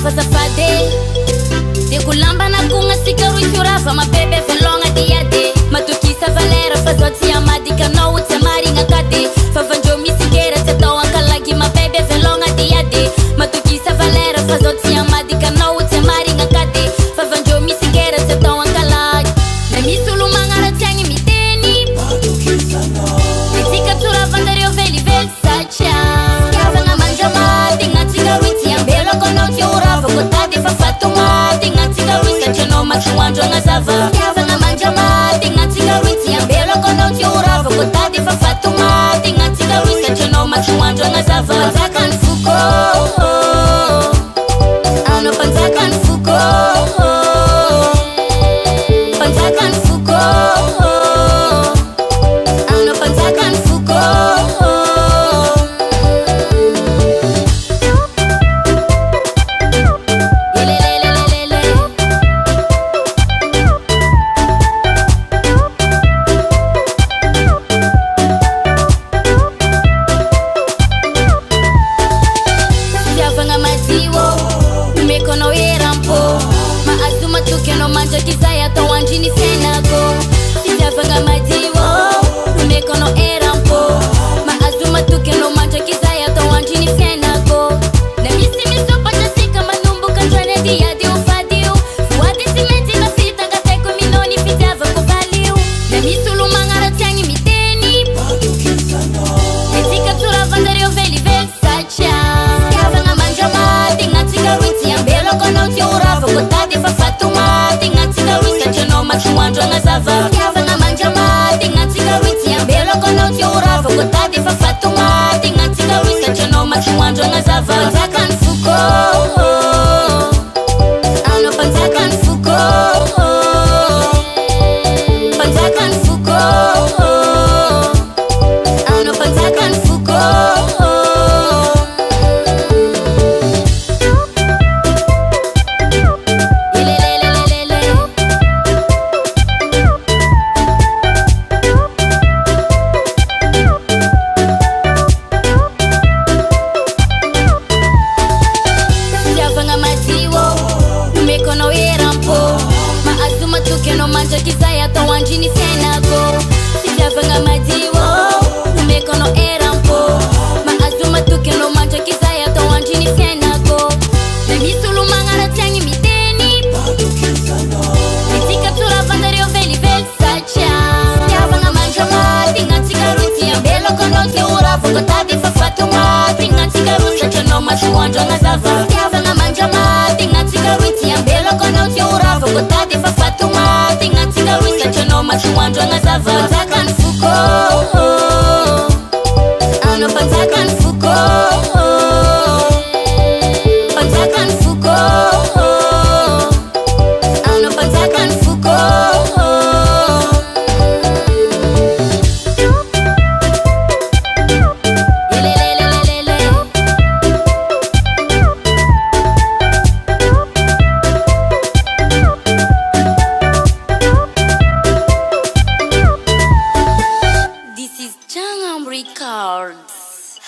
fa safade de kulamba na kunga sikaru isurava mabebe velonga diade matukisa valera fa zoti amadi kana utsamari ngakade fa vanjo misikera tata wankalagi mabebe velonga diade matukisa valera fa zoti amadi kana utsamari ngakade fa vanjo misikera tata wankalagi na misulu mangara tyangi miteni matukisa no mitika tura vandario veli velsacha kavanga manjama tinga tsigaruiti ambelo kono tiurava kotade fa fatuma tinga tsigaruisa cheno machuanjo ngazava kavanga manjama tinga tsigaruiti ambelo kono tiurava kotade fa fatuma tinga tsigaruisa cheno machuanjo ngazava zakan fuko ano panzakan fuko panzakan fuko ano panzakan fuko mekono erampo maazuma tukeno manja kizaya tawanjini senago sijavanga majiwo mekono erampo maazuma tukeno manja kizaya tawanjini senago na misi misopa jasika manumbu kanjwane diadi ufadiu fuadi simenti na sita gateko minoni fitava kovaliu na misulu mangara tyangi miteni metika tura vandario veli velsacha kavanga manjama tinga tsigaruiti ambelo kono tiurava kotade fa fatuma tinga tsigaruisa cheno machuanjo ngazava kavanga manjama tinga tsigaruiti ambelo kono tiurava kotade fa fatuma tinga tsigaruisa cheno machuanjo ngazava zakan fuko ano panzakan fuko panzakan fuko ano panzakan fuko mekono erampo maazuma tukeno manja kizaya tawanjini senago sijavanga majiwo mekono erampo maazuma tukeno manja kizaya tawanjini senago na misulu mangara tyangi miteni mitika tura vandario veli velsacha sijavanga manjama tinga tsigaruiti ambelo kono tiurava kotade fa fatuma tinga tsigaruisa cheno machuanjo ngazava sijavanga manjama tinga tsigaruiti ambelo kono tiurava kotade fa fatuma tinga tsigaruisa cheno machuanjo ngazava zakan fuko ano panzakan fuko panzakan fuko ano panzakan fuko This is Jangam Records.